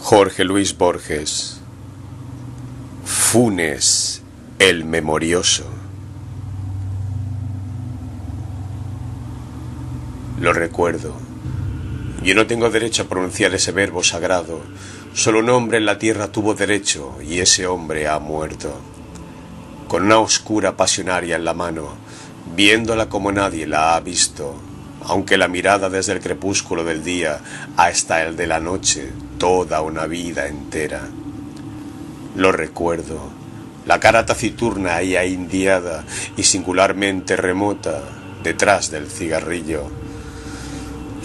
Jorge Luis Borges. Funes el memorioso. Lo recuerdo. Yo no tengo derecho a pronunciar ese verbo sagrado. Solo un hombre en la tierra tuvo derecho, y ese hombre ha muerto. Con una oscura pasionaria en la mano, viéndola como nadie la ha visto, aunque la mirada desde el crepúsculo del día hasta el de la noche, toda una vida entera. Lo recuerdo, la cara taciturna y ahindiada y singularmente remota detrás del cigarrillo.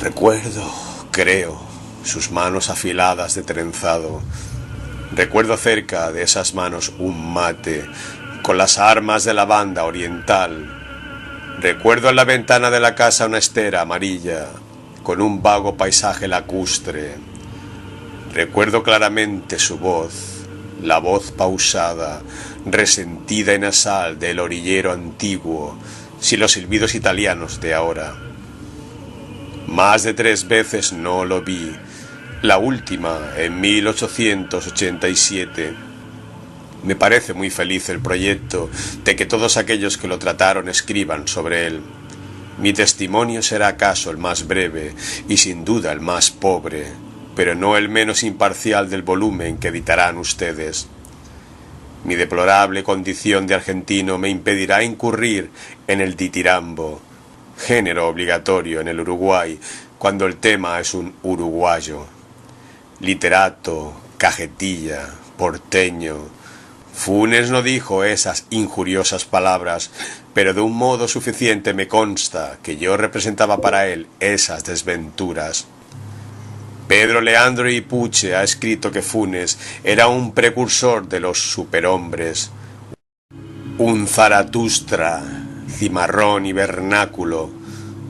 Recuerdo, creo, sus manos afiladas de trenzado. Recuerdo cerca de esas manos un mate con las armas de la banda oriental. Recuerdo en la ventana de la casa una estera amarilla con un vago paisaje lacustre. Recuerdo claramente su voz, la voz pausada, resentida y nasal del orillero antiguo, sin los silbidos italianos de ahora. Más de 3 veces no lo vi, la última en 1887. Me parece muy feliz el proyecto de que todos aquellos que lo trataron escriban sobre él. Mi testimonio será acaso el más breve y sin duda el más pobre, pero no el menos imparcial del volumen que editarán ustedes. Mi deplorable condición de argentino me impedirá incurrir en el ditirambo, género obligatorio en el Uruguay cuando el tema es un uruguayo. Literato, cajetilla, porteño. Funes no dijo esas injuriosas palabras, pero de un modo suficiente me consta que yo representaba para él esas desventuras. Pedro Leandro Ipuche ha escrito que Funes era un precursor de los superhombres, un Zaratustra, cimarrón y vernáculo.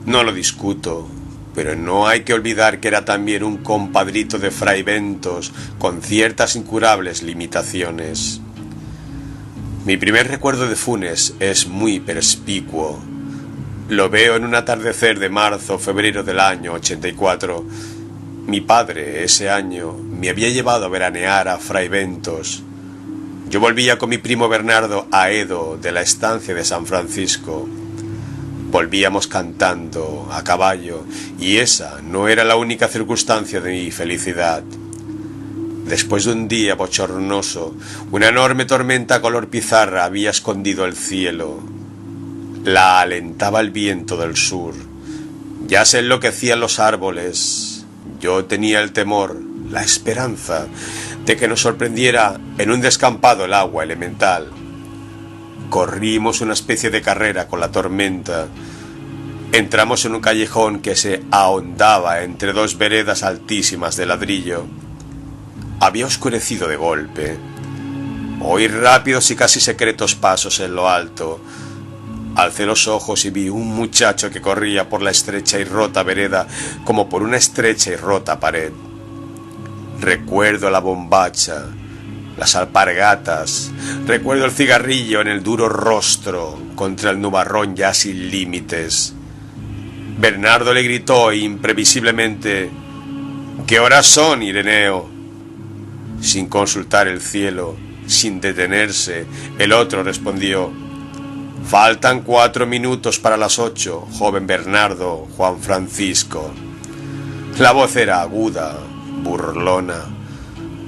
No lo discuto, pero no hay que olvidar que era también un compadrito de Fray Bentos con ciertas incurables limitaciones. Mi primer recuerdo de Funes es muy perspicuo. Lo veo en un atardecer de marzo o febrero del año 84. Mi padre, ese año, me había llevado a veranear a Fray Bentos. Yo volvía con mi primo Bernardo a Edo de la estancia de San Francisco. Volvíamos cantando, a caballo, y esa no era la única circunstancia de mi felicidad. Después de un día bochornoso, una enorme tormenta color pizarra había escondido el cielo. La alentaba el viento del sur. Ya se enloquecían los árboles. Yo tenía el temor, la esperanza, de que nos sorprendiera en un descampado el agua elemental. Corrimos una especie de carrera con la tormenta. Entramos en un callejón que se ahondaba entre 2 veredas altísimas de ladrillo. Había oscurecido de golpe. Oí rápidos y casi secretos pasos en lo alto. Alcé los ojos y vi un muchacho que corría por la estrecha y rota vereda como por una estrecha y rota pared. Recuerdo la bombacha, las alpargatas, recuerdo el cigarrillo en el duro rostro contra el nubarrón ya sin límites. Bernardo le gritó imprevisiblemente: «¿Qué horas son, Ireneo?». Sin consultar el cielo, sin detenerse, el otro respondió: «Faltan 4 minutos para las 8, joven Bernardo, Juan Francisco». La voz era aguda, burlona.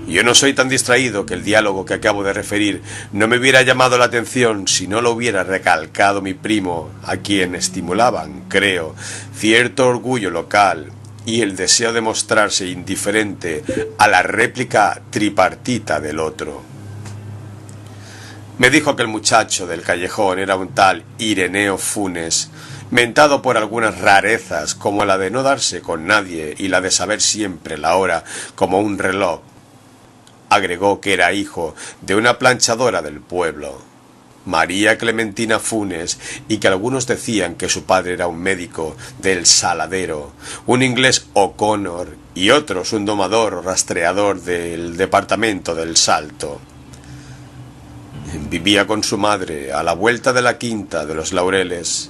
Yo no soy tan distraído que el diálogo que acabo de referir no me hubiera llamado la atención si no lo hubiera recalcado mi primo, a quien estimulaban, creo, cierto orgullo local y el deseo de mostrarse indiferente a la réplica tripartita del otro. Me dijo que el muchacho del callejón era un tal Ireneo Funes, mentado por algunas rarezas como la de no darse con nadie y la de saber siempre la hora como un reloj. Agregó que era hijo de una planchadora del pueblo, María Clementina Funes, y que algunos decían que su padre era un médico del Saladero, un inglés O'Connor, y otros un domador o rastreador del departamento del Salto. Vivía con su madre a la vuelta de la quinta de los Laureles.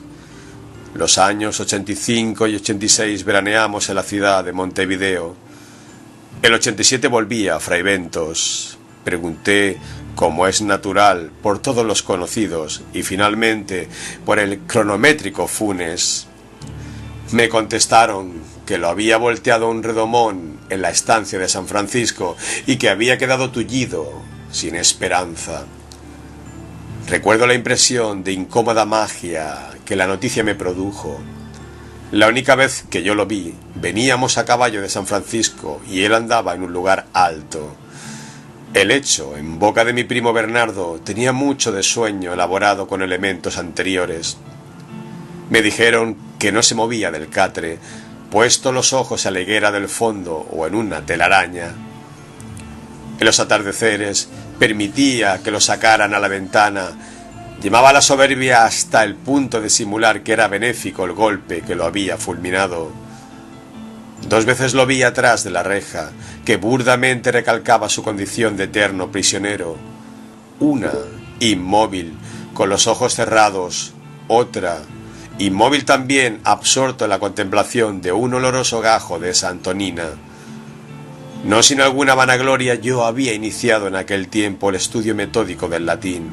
Los años 85 y 86 veraneamos en la ciudad de Montevideo. El 87 volví a Fray Bentos. Pregunté, como es natural, por todos los conocidos y finalmente por el cronométrico Funes. Me contestaron que lo había volteado un redomón en la estancia de San Francisco y que había quedado tullido, sin esperanza. Recuerdo la impresión de incómoda magia que la noticia me produjo. La única vez que yo lo vi, veníamos a caballo de San Francisco y él andaba en un lugar alto. El hecho, en boca de mi primo Bernardo, tenía mucho de sueño elaborado con elementos anteriores. Me dijeron que no se movía del catre, puesto los ojos a la higuera del fondo o en una telaraña. En los atardeceres permitía que lo sacaran a la ventana. Llamaba la soberbia hasta el punto de simular que era benéfico el golpe que lo había fulminado. 2 veces lo vi atrás de la reja, que burdamente recalcaba su condición de eterno prisionero. Una, inmóvil, con los ojos cerrados. Otra, inmóvil también, absorto en la contemplación de un oloroso gajo de esa Antonina. No sin alguna vanagloria yo había iniciado en aquel tiempo el estudio metódico del latín.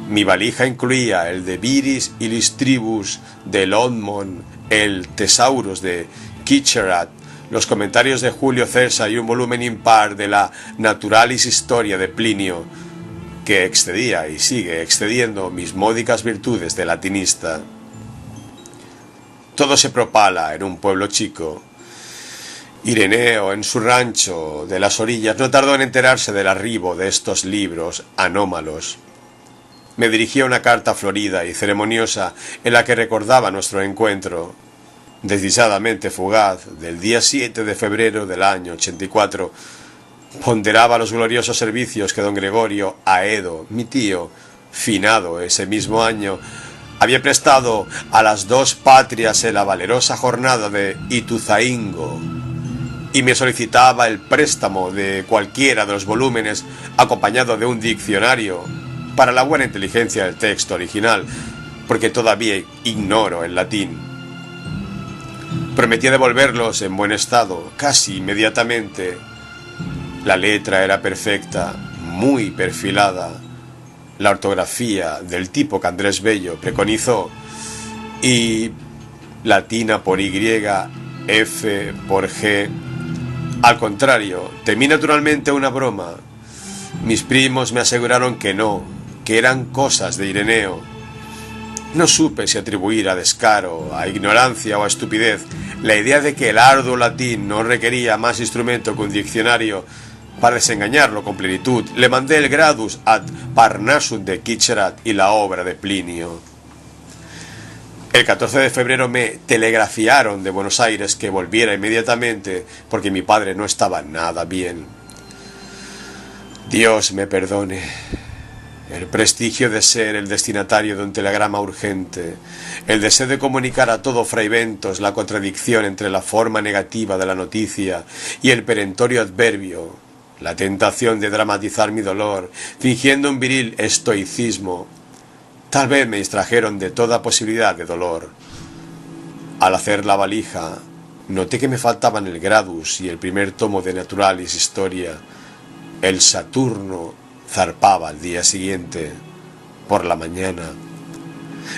Mi valija incluía el De Viris Illustribus de Londmont, el Thesaurus de Kitcherat, los comentarios de Julio César y un volumen impar de la Naturalis Historia de Plinio, que excedía y sigue excediendo mis módicas virtudes de latinista. Todo se propala en un pueblo chico. Ireneo, en su rancho de las orillas, no tardó en enterarse del arribo de estos libros anómalos. Me dirigía una carta florida y ceremoniosa en la que recordaba nuestro encuentro, desdichadamente fugaz, del día 7 de febrero del año 84. Ponderaba los gloriosos servicios que don Gregorio Aedo, mi tío, finado ese mismo año, había prestado a las 2 patrias en la valerosa jornada de Ituzaingo, y me solicitaba el préstamo de cualquiera de los volúmenes acompañado de un diccionario para la buena inteligencia del texto original, porque todavía ignoro el latín. Prometía devolverlos en buen estado, casi inmediatamente. La letra era perfecta, muy perfilada. La ortografía del tipo que Andrés Bello preconizó, y latina por Y, F por G. Al contrario, temí naturalmente una broma. Mis primos me aseguraron que no, que eran cosas de Ireneo. No supe si atribuir a descaro, a ignorancia o a estupidez la idea de que el arduo latín no requería más instrumento que un diccionario. Para desengañarlo con plenitud, le mandé el Gradus ad Parnassum de Kitcherat y la obra de Plinio. El 14 de febrero me telegrafiaron de Buenos Aires que volviera inmediatamente porque mi padre no estaba nada bien. Dios me perdone. El prestigio de ser el destinatario de un telegrama urgente, el deseo de comunicar a todo Fray Bentos la contradicción entre la forma negativa de la noticia y el perentorio adverbio, la tentación de dramatizar mi dolor, fingiendo un viril estoicismo, tal vez me distrajeron de toda posibilidad de dolor. Al hacer la valija, noté que me faltaban el Gradus y el primer tomo de Naturalis Historia. El Saturno zarpaba al día siguiente, por la mañana.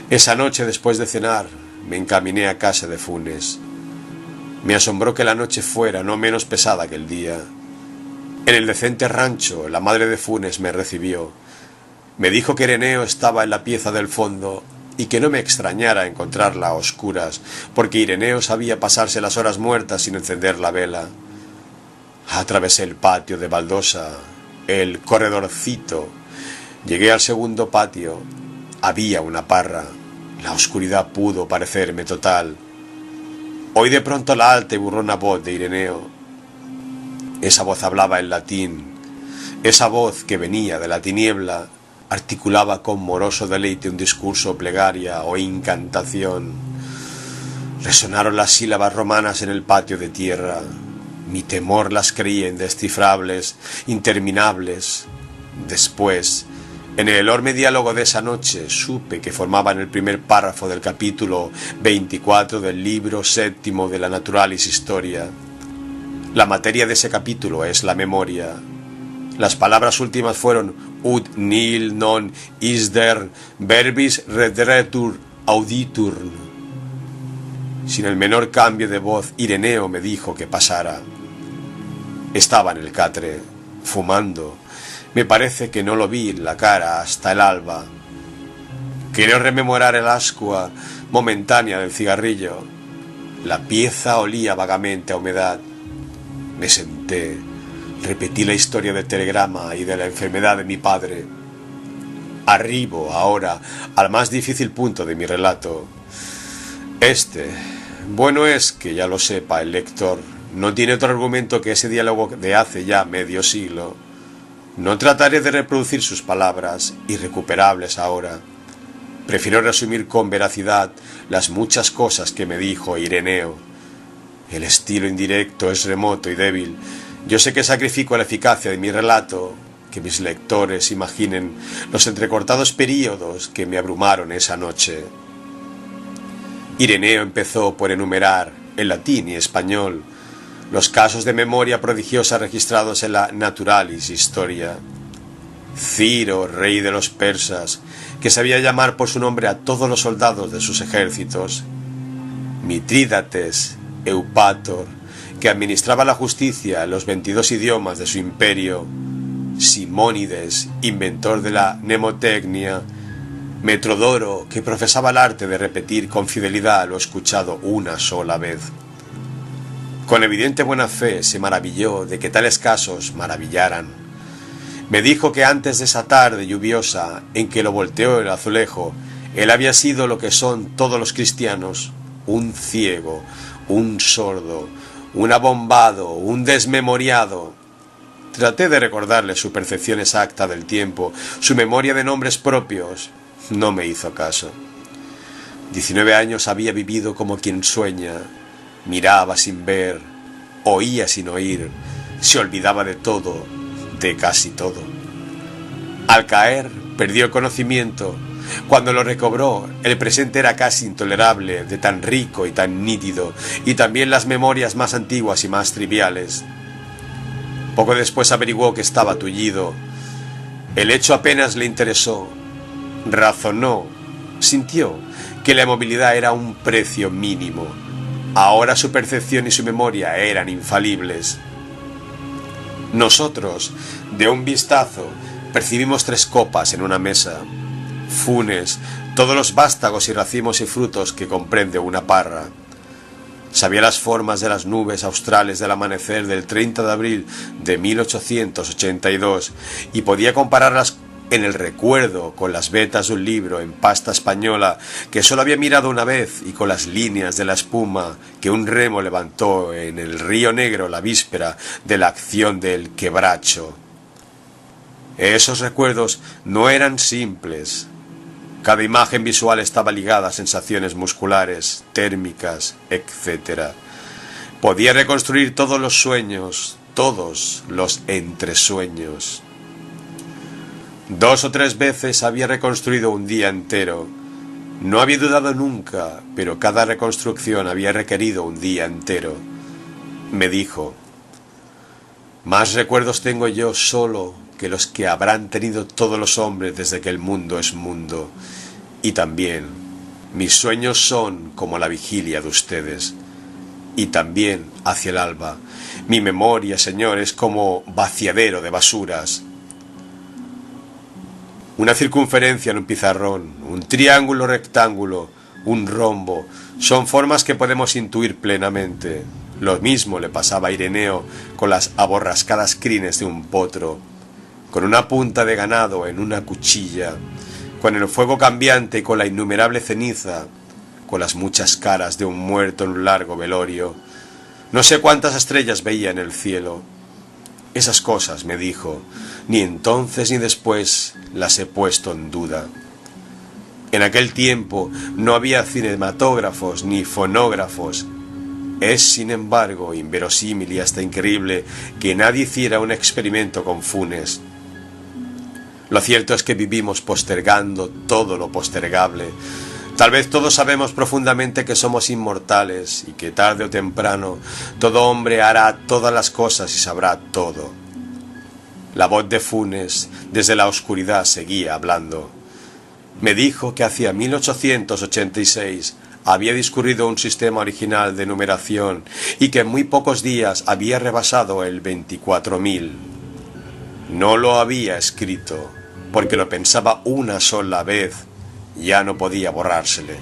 Esa noche, después de cenar, me encaminé a casa de Funes. Me asombró que la noche fuera no menos pesada que el día. En el decente rancho, la madre de Funes me recibió. Me dijo que Ireneo estaba en la pieza del fondo y que no me extrañara encontrarla a oscuras, porque Ireneo sabía pasarse las horas muertas sin encender la vela. Atravesé el patio de baldosa, el corredorcito. Llegué al segundo patio. Había una parra. La oscuridad pudo parecerme total. Oí de pronto la alta y burlona voz de Ireneo. Esa voz hablaba en latín. Esa voz que venía de la tiniebla articulaba con moroso deleite un discurso, plegaria o incantación. Resonaron las sílabas romanas en el patio de tierra. Mi temor las creía indescifrables, interminables. Después, en el enorme diálogo de esa noche, supe que formaban el primer párrafo del capítulo 24 del libro 7 de la Naturalis Historia. La materia de ese capítulo es la memoria. Las palabras últimas fueron ut nihil non isder verbis redretur auditur. Sin el menor cambio de voz, Ireneo me dijo que pasara. Estaba en el catre, fumando. Me parece que no lo vi en la cara hasta el alba. Quiero rememorar el ascua momentánea del cigarrillo. La pieza olía vagamente a humedad. Me senté, repetí la historia del telegrama y de la enfermedad de mi padre. Arribo ahora al más difícil punto de mi relato. Bueno es que ya lo sepa el lector, no tiene otro argumento que ese diálogo de hace ya medio siglo. No trataré de reproducir sus palabras, irrecuperables ahora. Prefiero resumir con veracidad las muchas cosas que me dijo Ireneo. El estilo indirecto es remoto y débil. Yo sé que sacrifico la eficacia de mi relato, que mis lectores imaginen los entrecortados períodos que me abrumaron esa noche. Ireneo empezó por enumerar, en latín y español, los casos de memoria prodigiosa registrados en la Naturalis Historia. Ciro, rey de los persas, que sabía llamar por su nombre a todos los soldados de sus ejércitos. Mitrídates, Eupator, que administraba la justicia en los 22 idiomas de su imperio. Simónides, inventor de la mnemotecnia. Metrodoro, que profesaba el arte de repetir con fidelidad lo escuchado una sola vez. Con evidente buena fe se maravilló de que tales casos maravillaran. Me dijo que antes de esa tarde lluviosa en que lo volteó el azulejo, él había sido lo que son todos los cristianos, un ciego, un sordo, un abombado, un desmemoriado. Traté de recordarle su percepción exacta del tiempo, su memoria de nombres propios. No me hizo caso. 19 años había vivido como quien sueña. Miraba sin ver, oía sin oír, se olvidaba de todo, de casi todo. Al caer, perdió el conocimiento. Cuando lo recobró, el presente era casi intolerable, de tan rico y tan nítido, y también las memorias más antiguas y más triviales. Poco después averiguó que estaba tullido. El hecho apenas le interesó. Razonó, sintió que la movilidad era un precio mínimo. Ahora su percepción y su memoria eran infalibles. Nosotros, de un vistazo, percibimos 3 copas en una mesa. Funes, todos los vástagos y racimos y frutos que comprende una parra. Sabía las formas de las nubes australes del amanecer del 30 de abril de 1882 y podía compararlas en el recuerdo con las vetas de un libro en pasta española que solo había mirado una vez y con las líneas de la espuma que un remo levantó en el río Negro la víspera de la acción del Quebracho. Esos recuerdos no eran simples. Cada imagen visual estaba ligada a sensaciones musculares, térmicas, etc. Podía reconstruir todos los sueños, todos los entresueños. 2 o 3 veces había reconstruido un día entero. No había dudado nunca, pero cada reconstrucción había requerido un día entero. Me dijo: más recuerdos tengo yo solo que los que habrán tenido todos los hombres desde que el mundo es mundo. Y también, mis sueños son como la vigilia de ustedes. Y también, hacia el alba, mi memoria, Señor, es como vaciadero de basuras. Una circunferencia en un pizarrón, un triángulo rectángulo, un rombo, son formas que podemos intuir plenamente. Lo mismo le pasaba a Ireneo con las aborrascadas crines de un potro, con una punta de ganado en una cuchilla, con el fuego cambiante y con la innumerable ceniza, con las muchas caras de un muerto en un largo velorio. No sé cuántas estrellas veía en el cielo. Esas cosas, me dijo, ni entonces ni después las he puesto en duda. En aquel tiempo no había cinematógrafos ni fonógrafos. Es, sin embargo, inverosímil y hasta increíble que nadie hiciera un experimento con Funes. Lo cierto es que vivimos postergando todo lo postergable. Tal vez todos sabemos profundamente que somos inmortales y que tarde o temprano todo hombre hará todas las cosas y sabrá todo. La voz de Funes desde la oscuridad seguía hablando. Me dijo que hacia 1886 había discurrido un sistema original de numeración y que en muy pocos días había rebasado el 24.000. No lo había escrito, porque lo pensaba una sola vez. Ya no podía borrársele.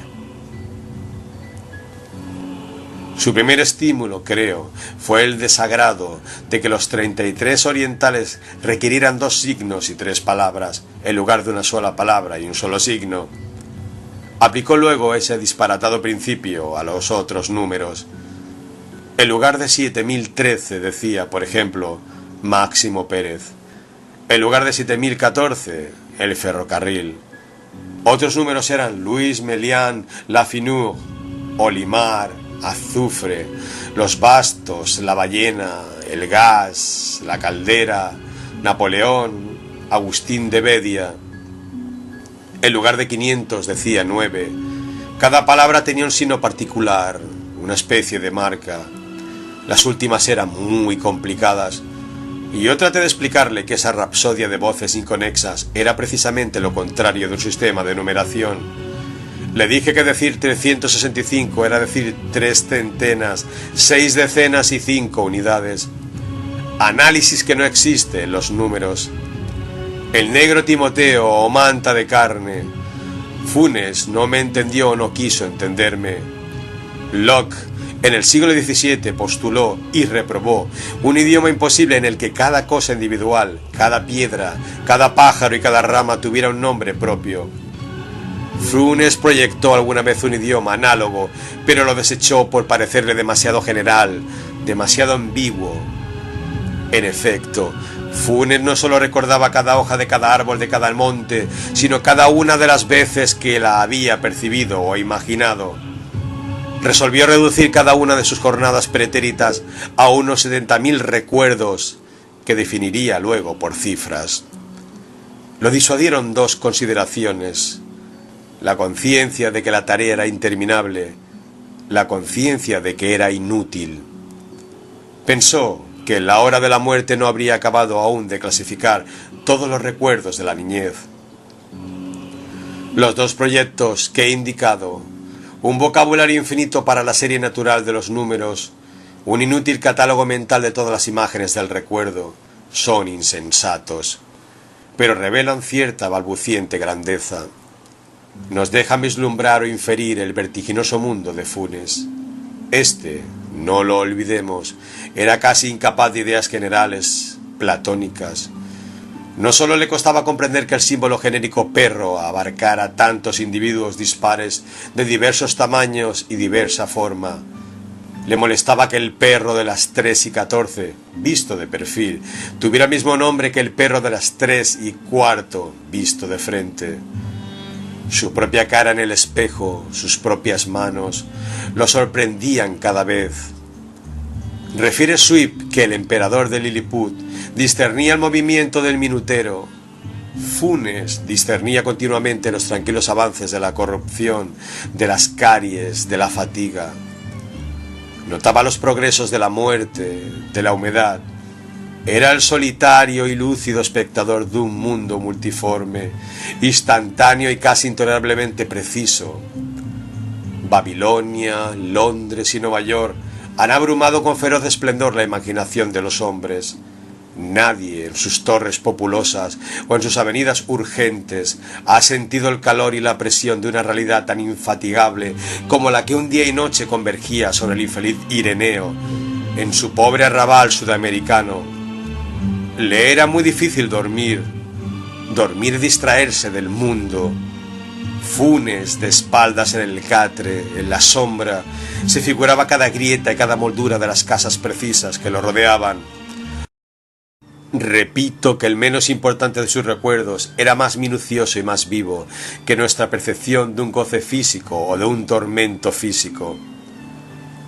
Su primer estímulo, creo, fue el desagrado de que los 33 orientales requirieran 2 signos y 3 palabras, en lugar de una sola palabra y un solo signo. Aplicó luego ese disparatado principio a los otros números. En lugar de 7013 decía, por ejemplo, Máximo Pérez. En lugar de 7014, el ferrocarril. Otros números eran Luis Melián, Lafinur, Olimar, Azufre, los bastos, la ballena, el gas, la caldera, Napoleón, Agustín de Bedia. En lugar de 500 decía 9. Cada palabra tenía un signo particular, una especie de marca. Las últimas eran muy complicadas. Y yo traté de explicarle que esa rapsodia de voces inconexas era precisamente lo contrario de un sistema de numeración. Le dije que decir 365 era decir 3 centenas, 6 decenas y 5 unidades. Análisis que no existe en los números. El negro Timoteo o manta de carne. Funes no me entendió o no quiso entenderme. Locke en el siglo XVII postuló y reprobó un idioma imposible en el que cada cosa individual, cada piedra, cada pájaro y cada rama tuviera un nombre propio. Funes proyectó alguna vez un idioma análogo, pero lo desechó por parecerle demasiado general, demasiado ambiguo. En efecto, Funes no solo recordaba cada hoja de cada árbol de cada monte, sino cada una de las veces que la había percibido o imaginado. Resolvió reducir cada una de sus jornadas pretéritas a unos 70.000 recuerdos que definiría luego por cifras. Lo disuadieron 2 consideraciones: la conciencia de que la tarea era interminable, la conciencia de que era inútil. Pensó que en la hora de la muerte no habría acabado aún de clasificar todos los recuerdos de la niñez. Los 2 proyectos que he indicado, un vocabulario infinito para la serie natural de los números, un inútil catálogo mental de todas las imágenes del recuerdo, son insensatos, pero revelan cierta balbuciente grandeza. Nos dejan vislumbrar o inferir el vertiginoso mundo de Funes. Este, no lo olvidemos, era casi incapaz de ideas generales, platónicas. No solo le costaba comprender que el símbolo genérico perro abarcara tantos individuos dispares de diversos tamaños y diversa forma. Le molestaba que el perro de las 3 y 14, visto de perfil, tuviera el mismo nombre que el perro de las 3 y cuarto, visto de frente. Su propia cara en el espejo, sus propias manos, lo sorprendían cada vez. Refiere Swift que el emperador de Lilliput discernía el movimiento del minutero. Funes discernía continuamente los tranquilos avances de la corrupción, de las caries, de la fatiga. Notaba los progresos de la muerte, de la humedad. Era el solitario y lúcido espectador de un mundo multiforme, instantáneo y casi intolerablemente preciso. Babilonia, Londres y Nueva York han abrumado con feroz esplendor la imaginación de los hombres. Nadie en sus torres populosas o en sus avenidas urgentes ha sentido el calor y la presión de una realidad tan infatigable como la que un día y noche convergía sobre el infeliz Ireneo en su pobre arrabal sudamericano. Le era muy difícil dormir y distraerse del mundo. Funes, de espaldas en el catre, en la sombra, se figuraba cada grieta y cada moldura de las casas precisas que lo rodeaban. Repito que el menos importante de sus recuerdos era más minucioso y más vivo que nuestra percepción de un goce físico o de un tormento físico.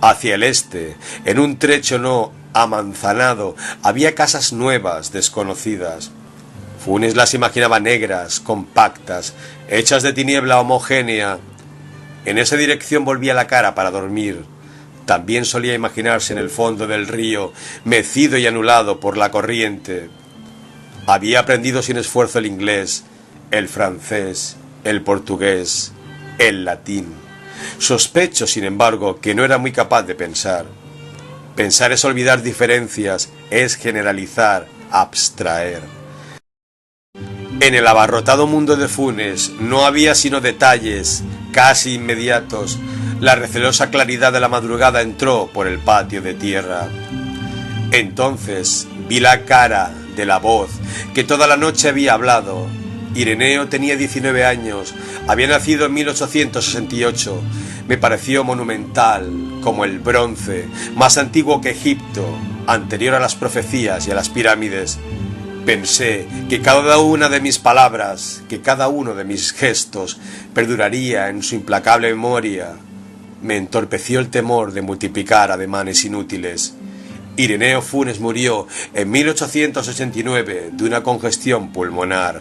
Hacia el este, en un trecho no amanzanado, había casas nuevas, desconocidas. Funes las imaginaba negras, compactas, hechas de tiniebla homogénea. En esa dirección volvía la cara para dormir. También solía imaginarse en el fondo del río, mecido y anulado por la corriente. Había aprendido sin esfuerzo el inglés, el francés, el portugués, el latín. Sospecho, sin embargo, que no era muy capaz de pensar. Pensar es olvidar diferencias, es generalizar, abstraer. En el abarrotado mundo de Funes no había sino detalles, casi inmediatos. La recelosa claridad de la madrugada entró por el patio de tierra. Entonces vi la cara de la voz que toda la noche había hablado. Ireneo tenía 19 años, había nacido en 1868. Me pareció monumental, como el bronce, más antiguo que Egipto, anterior a las profecías y a las pirámides. Pensé que cada una de mis palabras, que cada uno de mis gestos perduraría en su implacable memoria. Me entorpeció el temor de multiplicar ademanes inútiles. Ireneo Funes murió en 1889 de una congestión pulmonar.